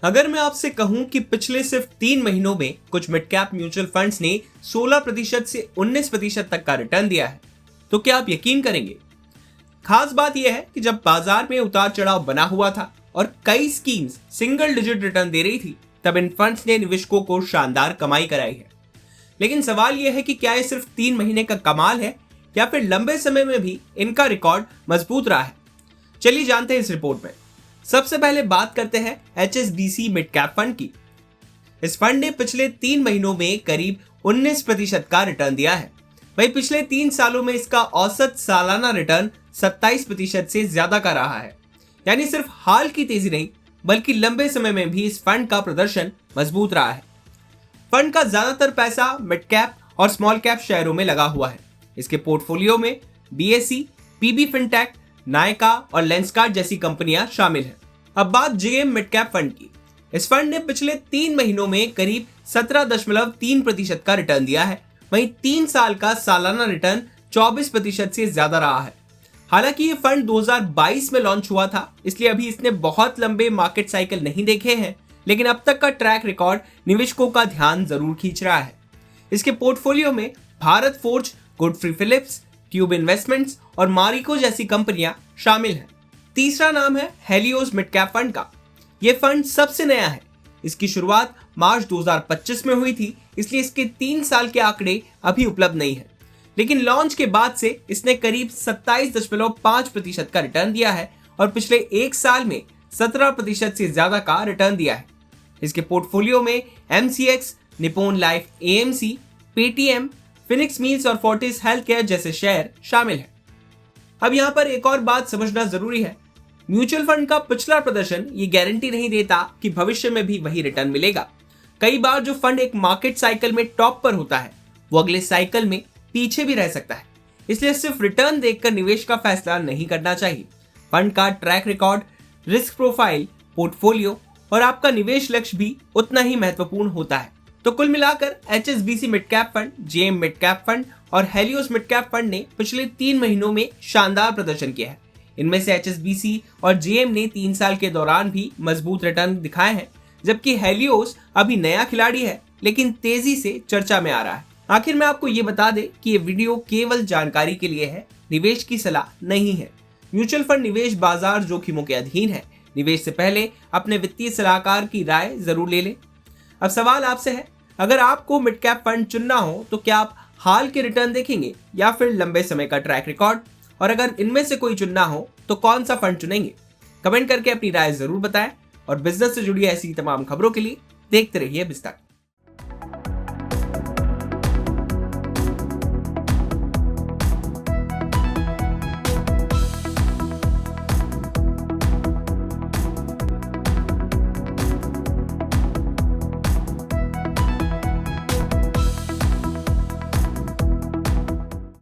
अगर मैं आपसे कहूं कि पिछले सिर्फ 3 महीनों में कुछ मिड कैप म्यूचुअल फंड्स ने 16% से 19% तक का रिटर्न दिया है, तो क्या आप यकीन करेंगे? खास बात यह है कि जब बाजार में उतार चढ़ाव बना हुआ था और कई स्कीम्स सिंगल डिजिट रिटर्न दे रही थी, तब इन फंड्स ने निवेशकों को शानदार कमाई कराई है। लेकिन सवाल यह है कि क्या ये सिर्फ 3 महीने का कमाल है या फिर लंबे समय में भी इनका रिकॉर्ड मजबूत रहा है? चलिए जानते हैं इस रिपोर्ट में। सबसे पहले बात करते हैं HSBC मिड कैप फंड की। इस फंड ने पिछले 3 महीनों में करीब 19% का रिटर्न दिया है। वहीं पिछले 3 सालों में इसका औसत सालाना रिटर्न 27% से ज्यादा का रहा है। यानी सिर्फ हाल की तेजी नहीं, बल्कि लंबे समय में भी इस फंड का प्रदर्शन मजबूत रहा है। फंड का ज्यादातर पैसा मिड कैप और स्मॉल कैप शेयरों में लगा हुआ है। इसके पोर्टफोलियो में BSE, PB फिनटेक, नायका और लेंसकार्ट जैसी कंपनियां शामिल हैं। अब बात JM मिड कैप फंड की। इस फंड ने पिछले 3 महीनों में करीब 17.3% का रिटर्न दिया है। वहीं 3 साल का सालाना रिटर्न 24% से ज्यादा रहा है। हालांकि ये फंड 2022 में लॉन्च हुआ था, इसलिए अभी इसने बहुत लंबे मार्केट साइकिल नहीं देखे हैं, लेकिन अब तक का ट्रैक रिकॉर्ड निवेशकों का ध्यान जरूर खींच रहा है। इसके पोर्टफोलियो में Bharat Forge, Godfrey Phillips, Tube Investments और मारिको जैसी कंपनियां शामिल हैं। तीसरा नाम है हेलियोस मिड कैप फंड का। यह फंड सबसे नया है। इसकी शुरुआत मार्च 2025 में हुई थी, इसलिए इसके 3 साल के आंकड़े अभी उपलब्ध नहीं है। लेकिन लॉन्च के बाद से इसने करीब 27.5% का रिटर्न दिया है और पिछले 1 साल में 17% से ज्यादा का रिटर्न दिया है। इसके पोर्टफोलियो में MCX, Nippon life AMC, Paytm, Phoenix mills और फोर्टिस हेल्थ केयर जैसे शेयर शामिल हैं। अब यहाँ पर एक और बात समझना जरूरी है। म्यूचुअल फंड का पिछला प्रदर्शन ये गारंटी नहीं देता कि भविष्य में भी वही रिटर्न मिलेगा। कई बार जो फंड एक मार्केट साइकिल में टॉप पर होता है, वो अगले साइकिल में पीछे भी रह सकता है। इसलिए सिर्फ रिटर्न देखकर निवेश का फैसला नहीं करना चाहिए। फंड का track record, risk profile, portfolio और आपका निवेश लक्ष्य भी उतना ही महत्वपूर्ण होता है। तो कुल मिलाकर HSBC mid cap fund, JM mid cap fund और हेलियोस मिड कैप फंड ने पिछले 3 महीनों में शानदार प्रदर्शन किया है। इनमें से HSBC और JM ने 3 साल के दौरान भी मजबूत रिटर्न दिखाए हैं, जबकि हेलियोस अभी नया खिलाड़ी है, लेकिन तेजी से चर्चा में आ रहा है। आखिर में आपको ये बता दें कि ये वीडियो केवल जानकारी के लिए है, निवेश की सलाह नहीं है। म्यूचुअल फंड निवेश बाजार जोखिमों के अधीन है। निवेश से पहले अपने वित्तीय सलाहकार की राय जरूर ले लें। अब सवाल आपसे है, अगर आपको मिड कैप फंड चुनना हो तो क्या आप हाल के रिटर्न देखेंगे या फिर लंबे समय का ट्रैक रिकॉर्ड? और अगर इनमें से कोई चुनना हो तो कौन सा फंड चुनेंगे? कमेंट करके अपनी राय जरूर बताएं और बिजनेस से जुड़ी ऐसी तमाम खबरों के लिए देखते रहिए बिज़ तक।